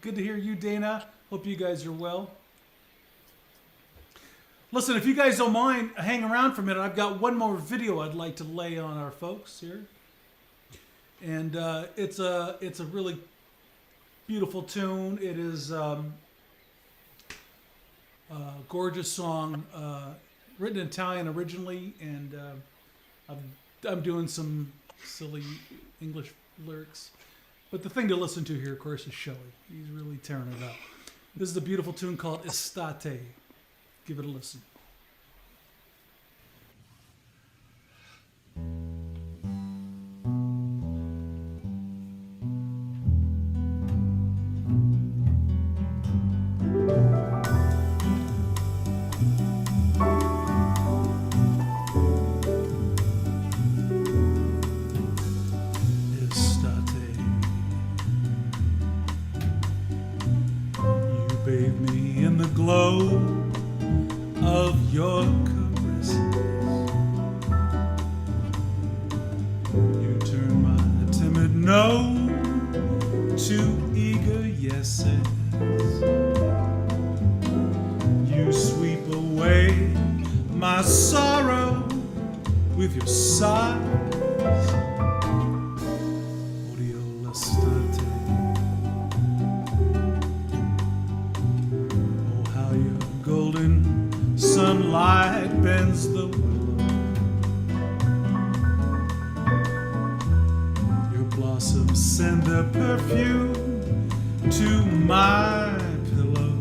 good to hear you, Dana. Hope you guys are well. Listen, if you guys don't mind, hang around for a minute. I've got one more video I'd like to lay on our folks here. And it's a really beautiful tune. It is a gorgeous song, written in Italian originally, and I'm doing some silly English lyrics. But the thing to listen to here, of course, is Shelly. He's really tearing it up. This is a beautiful tune called Estate. Give it a listen. Bathe me in the glow of your caresses. sunlight bends the willow. Your blossoms send a perfume to my pillow.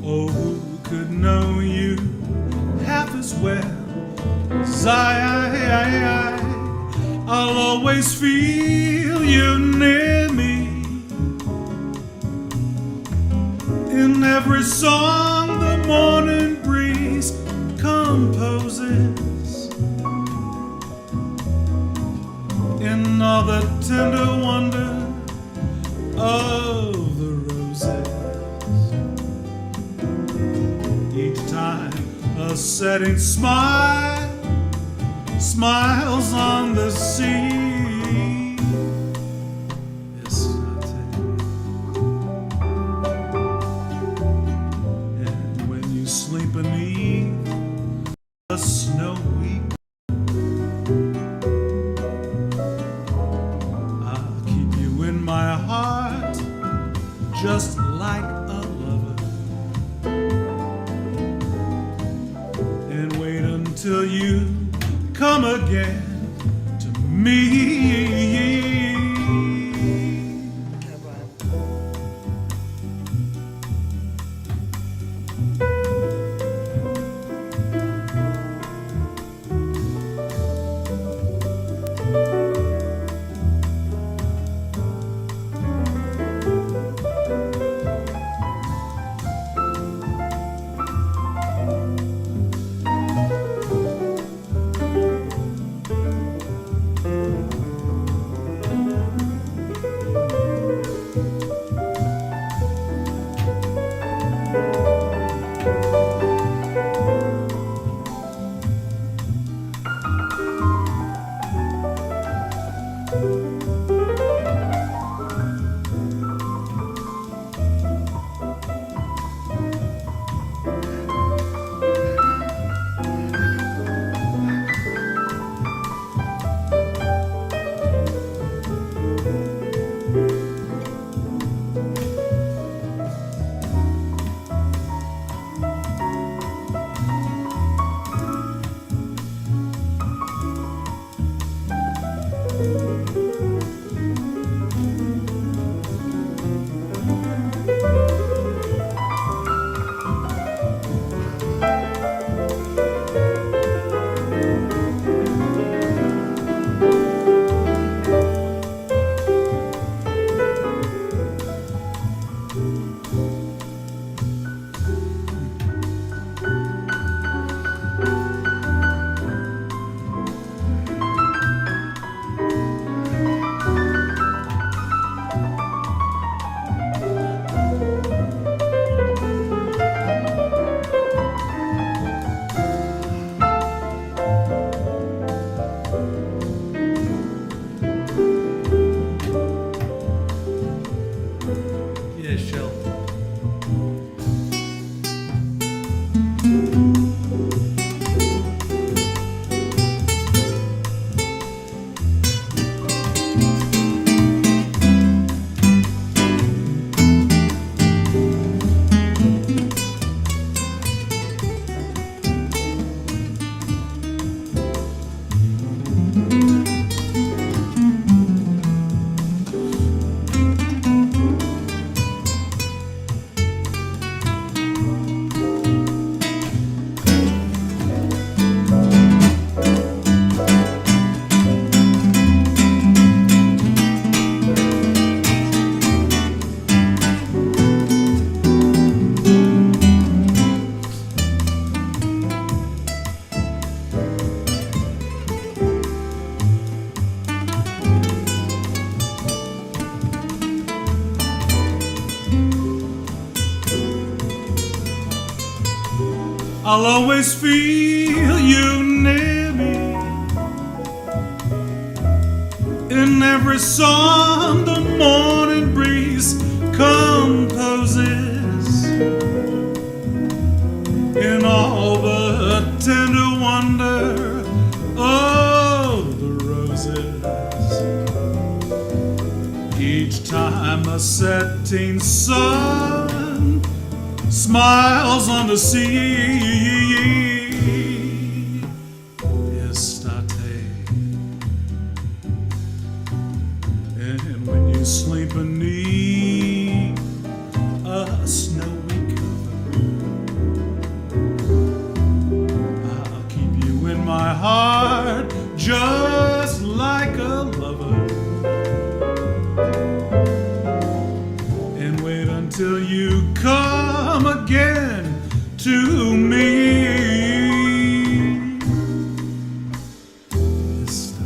Oh, who could know you half as well as I'll always feel you near me. In every song the morning breeze composes, in all the tender wonder of the roses. Each time a setting smile smiles on the sea. Yes, I tell you. And when you sleep beneath a snowy, I'll keep you in my heart just like a lover, and wait until you come again to me. I'll always feel you near me. In every song the morning breeze composes, in all the tender wonder of the roses. Each time a setting sun smiles on the sea. Estate. And when you sleep beneath a snowy cover, I'll keep you in my heart just like a lover. And wait until you come again to me. Ooh, estate.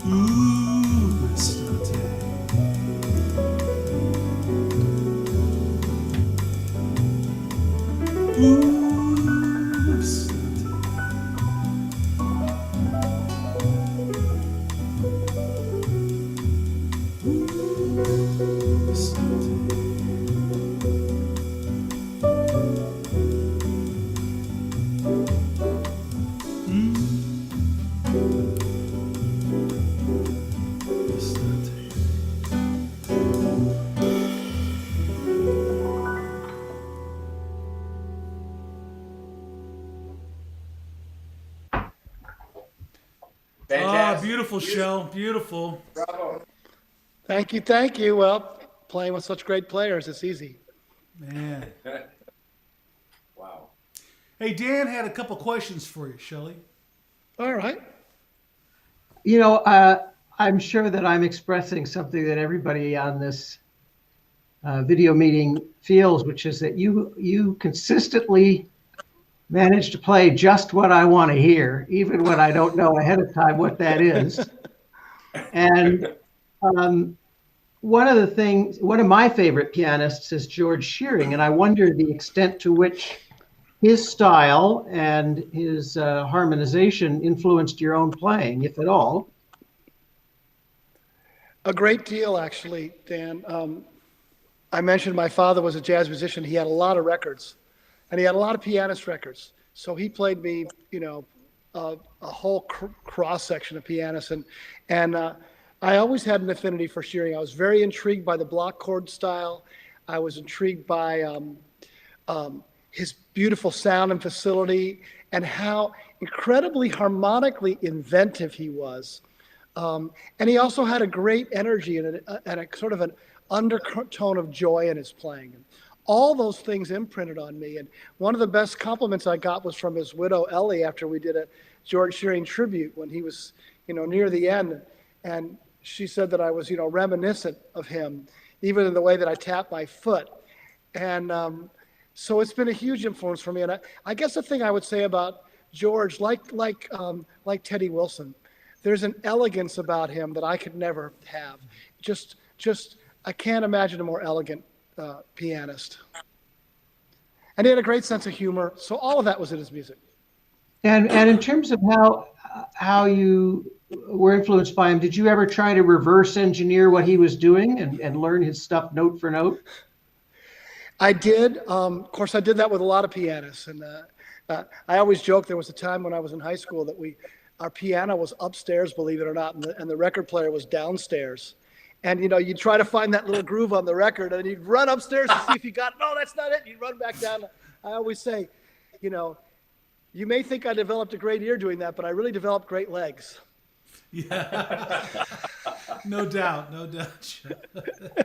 Ooh, estate. Ooh, estate. Ah, Fantastic. beautiful, Shell. Beautiful. Bravo. Thank you, thank you. Well, playing with such great players, it's easy. Man. Wow. Hey, Dan had a couple questions for you, Shelly. All right. You know, I'm sure that I'm expressing something that everybody on this video meeting feels, which is that you consistently manage to play just what I want to hear, even when I don't know ahead of time what that is. And one of my favorite pianists is George Shearing, and I wonder the extent to which his style and his harmonization influenced your own playing, if at all. A great deal, actually, Dan. I mentioned my father was a jazz musician. He had a lot of records, and he had a lot of pianist records. So he played me, you know, a whole cross section of pianists, and I always had an affinity for Shearing. I was very intrigued by the block chord style. I was intrigued by his beautiful sound and facility, and how incredibly harmonically inventive he was. And he also had a great energy and a sort of an undertone of joy in his playing. And all those things imprinted on me. And one of the best compliments I got was from his widow, Ellie, after we did a George Shearing tribute when he was, you know, near the end. And she said that I was, you know, reminiscent of him, even in the way that I tapped my foot. And so it's been a huge influence for me. And I guess the thing I would say about George, like Teddy Wilson, there's an elegance about him that I could never have. Just I can't imagine a more elegant pianist. And he had a great sense of humor. So all of that was in his music. And in terms of how you were influenced by him, did you ever try to reverse engineer what he was doing and learn his stuff note for note? I did. Of course, I did that with a lot of pianists. And I always joke there was a time when I was in high school that our piano was upstairs, believe it or not, and the record player was downstairs. And, you know, you'd try to find that little groove on the record, and you'd run upstairs to see if you got, no, that's not it. You'd run back down. I always say, you know, you may think I developed a great ear doing that, but I really developed great legs. Yeah. No doubt.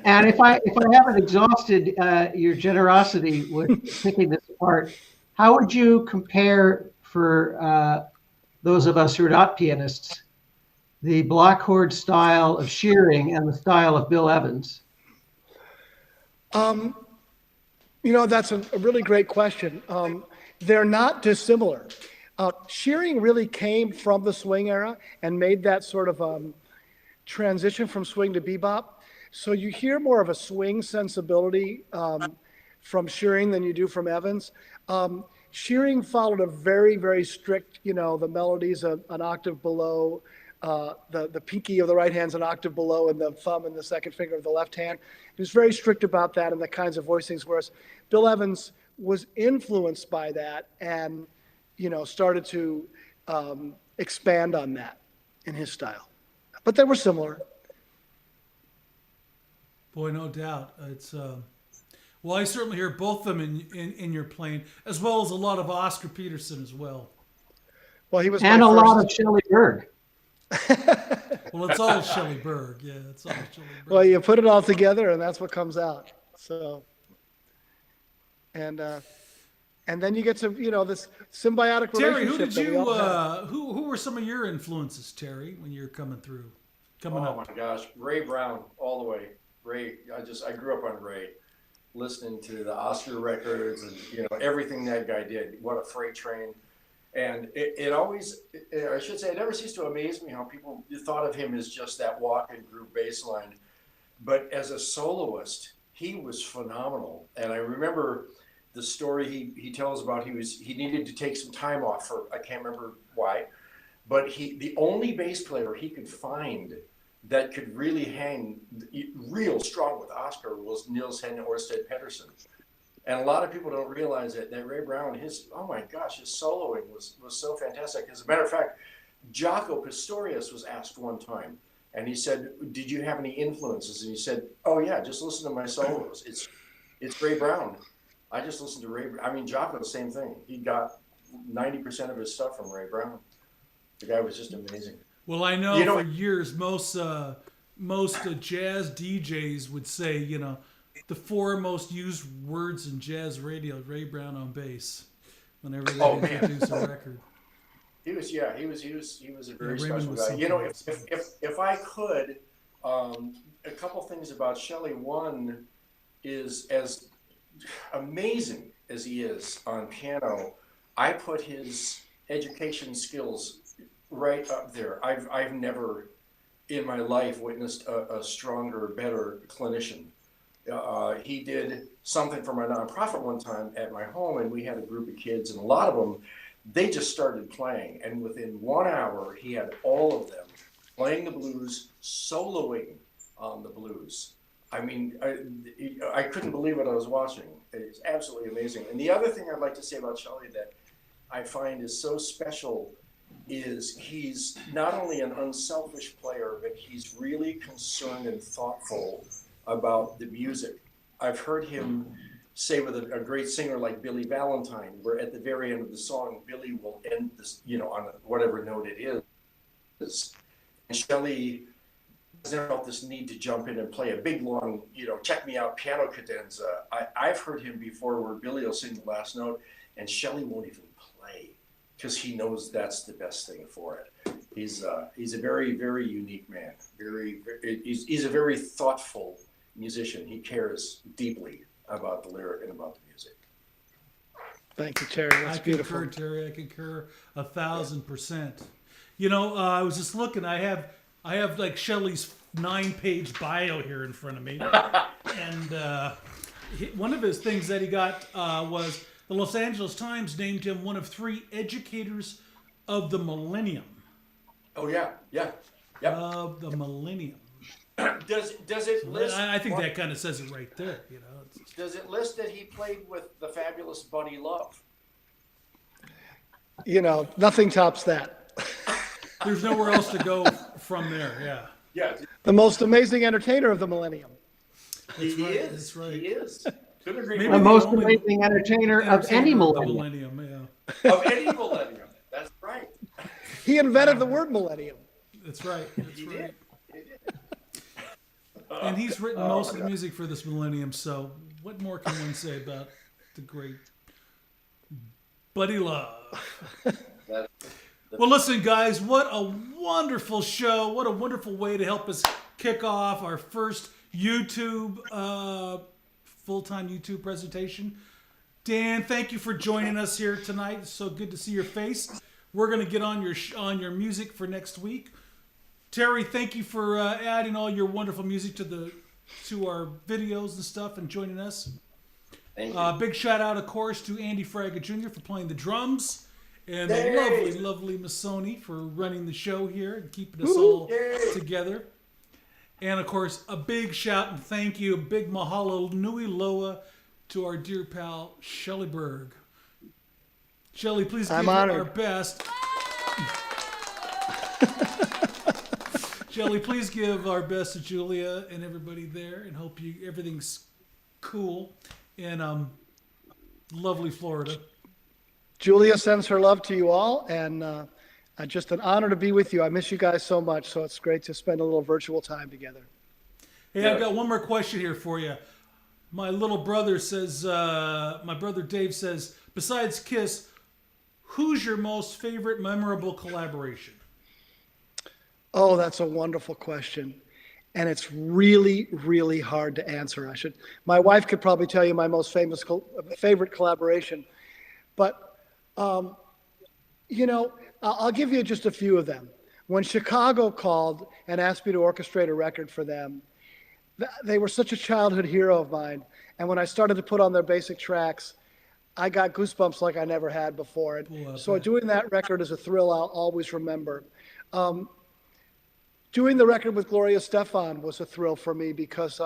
And if I haven't exhausted your generosity with picking this apart, how would you compare for those of us who are not pianists, the block chord style of Shearing and the style of Bill Evans? You know, that's a really great question. They're not dissimilar. Shearing really came from the swing era and made that sort of transition from swing to bebop. So you hear more of a swing sensibility from Shearing than you do from Evans. Shearing followed a very, very strict, you know, the melodies an octave below, the pinky of the right hand's an octave below, and the thumb and the second finger of the left hand. He was very strict about that and the kinds of voicings, whereas Bill Evans was influenced by that and, you know, started to expand on that in his style. But they were similar. Boy, no doubt. It's well, I certainly hear both of them in your playing, as well as a lot of Oscar Peterson as well. Well, he was And my a first. lot of Shelly Berg. Well, it's all Shelly Berg. Yeah, it's all Shelly Berg. Well, you put it all together, and that's what comes out. So, and then you get to this symbiotic Terry, who relationship. did that we you? all have. Who were some of your influences, Terry, when you're coming Oh up? my gosh, Ray Brown all the way. Ray, I grew up on Ray, listening to the Oscar records and everything that guy did. What a freight train. And it always, I should say, it never ceased to amaze me how people thought of him as just that walk and groove bass line. But as a soloist, he was phenomenal. And I remember the story he tells about he needed to take some time off for, I can't remember why, but the only bass player he could find that could really hang real strong with Oscar was Niels Henning Orsted Pedersen. And a lot of people don't realize that Ray Brown, his soloing was so fantastic. As a matter of fact, Jaco Pastorius was asked one time, and he said, "Did you have any influences?" And he said, "Oh yeah, just listen to my solos. It's Ray Brown. I just listened to Ray. I mean, Jaco, the same thing. He got 90% of his stuff from Ray Brown. The guy was just amazing." Well, I know, for years most jazz DJs would say, the 4 most used words in jazz radio: Ray Brown on bass, whenever they introduce a record. He was a very Raymond special was guy. something If I could, a couple things about Shelly. One is, as amazing as he is on piano, I put his education skills right up there. I've never in my life witnessed a stronger, better clinician. He did something for my nonprofit one time at my home, and we had a group of kids, and a lot of them, they just started playing, and within 1 hour, he had all of them playing the blues, soloing on the blues. I mean, I couldn't believe what I was watching. It's absolutely amazing. And the other thing I'd like to say about Shelly that I find is so special is he's not only an unselfish player, but he's really concerned and thoughtful about the music. I've heard him say with a great singer like Billy Valentine, where at the very end of the song, Billy will end this, on whatever note it is. And Shelly has never felt this need to jump in and play a big, long, check me out piano cadenza. I've heard him before where Billy will sing the last note and Shelly won't even play because he knows that's the best thing for it. He's a very, very unique man. He's a very thoughtful musician. He cares deeply about the lyric and about the music. Thank you, Terry. That's beautiful. Concur, Terry. I concur 1,000%. I was just looking. I have like Shelly's 9-page bio here in front of me, and one of his things that he got was the Los Angeles Times named him one of 3 educators of the Millennium. Oh yeah. Of the Millennium. Does it list? I think that kind of says it right there. Does it list that he played with the fabulous Buddy Love? Nothing tops that. There's nowhere else to go from there. Yeah. Yeah. The most amazing entertainer of the Millennium. He is. That's right. He is. Couldn't agree Maybe more. The most amazing entertainer of any millennium. millennium. Of any millennium. That's right. He invented the word millennium. That's right. He did. And he's written most of the music for this millennium, so what more can one say about the great Buddy Love? Well, listen, guys, what a wonderful show. What a wonderful way to help us kick off our first YouTube, full-time YouTube presentation. Dan, thank you for joining us here tonight. It's so good to see your face. We're going to get on your music for next week. Terry, thank you for adding all your wonderful music to our videos and stuff and joining us. Thank you. Big shout out, of course, to Andy Fraga Jr. for playing the drums, and the lovely, lovely Missoni for running the show here and keeping us all together. And of course, a big shout and thank you, a big mahalo nui loa to our dear pal Shelly Berg. Shelly, please give her our best. Shelly, please give our best to Julia and everybody there, and hope everything's cool in lovely Florida. Julia sends her love to you all, and just an honor to be with you. I miss you guys so much, so it's great to spend a little virtual time together. Hey, I've got one more question here for you. My little brother says, my brother Dave says, besides Kiss, who's your most favorite memorable collaboration? Oh, that's a wonderful question. And it's really, really hard to answer. My wife could probably tell you my most favorite collaboration. But, I'll give you just a few of them. When Chicago called and asked me to orchestrate a record for them, they were such a childhood hero of mine. And when I started to put on their basic tracks, I got goosebumps like I never had before. And so doing that record is a thrill I'll always remember. Doing the record with Gloria Estefan was a thrill for me because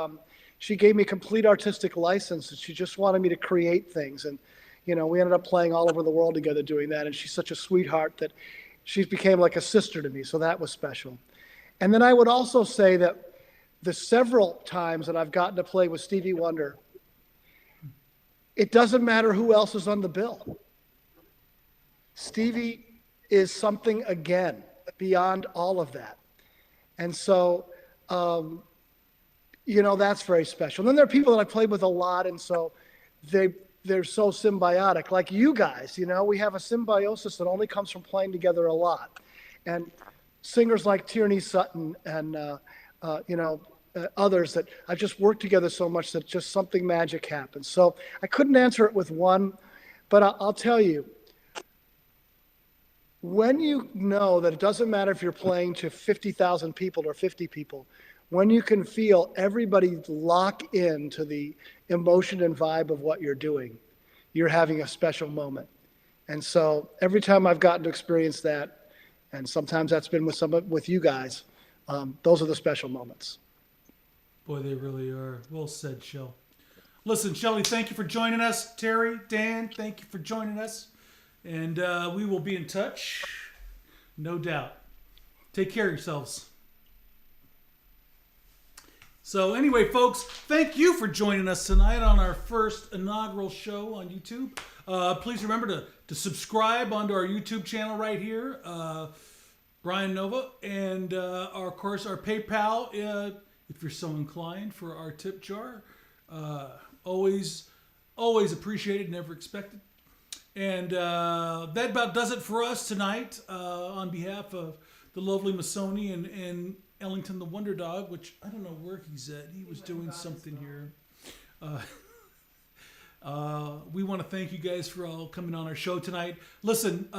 she gave me complete artistic license, and she just wanted me to create things. And, we ended up playing all over the world together doing that. And she's such a sweetheart that she became like a sister to me. So that was special. And then I would also say that the several times that I've gotten to play with Stevie Wonder, it doesn't matter who else is on the bill. Stevie is something again beyond all of that. And so, that's very special. And then there are people that I played with a lot, and so they're so symbiotic. Like you guys, we have a symbiosis that only comes from playing together a lot. And singers like Tierney Sutton and, others that I've just worked together so much that just something magic happens. So I couldn't answer it with one, but I'll tell you, when you know that it doesn't matter if you're playing to 50,000 people or 50 people, when you can feel everybody lock into the emotion and vibe of what you're doing, you're having a special moment. And so every time I've gotten to experience that, and sometimes that's been with you guys, those are the special moments. Boy, they really are. Well said, Shell. Listen, Shelly, thank you for joining us. Terry, Dan, thank you for joining us. And we will be in touch, no doubt. Take care of yourselves. So anyway, folks, thank you for joining us tonight on our first inaugural show on YouTube. Please remember to subscribe onto our YouTube channel right here, Brian Nova, and of course our PayPal, if you're so inclined, for our tip jar. Always appreciated, never expected. And that about does it for us tonight. On behalf of the lovely Masoni and Ellington the Wonder Dog, which I don't know where he's at. He was doing something here. We want to thank you guys for all coming on our show tonight. Listen,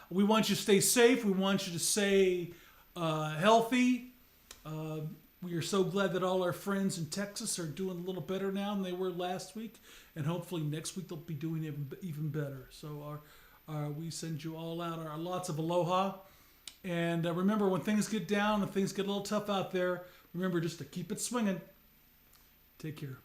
we want you to stay safe. We want you to stay healthy. We are so glad that all our friends in Texas are doing a little better now than they were last week. And hopefully next week they'll be doing even better. So we send you all out our lots of aloha. And remember, when things get down and things get a little tough out there, remember just to keep it swinging. Take care.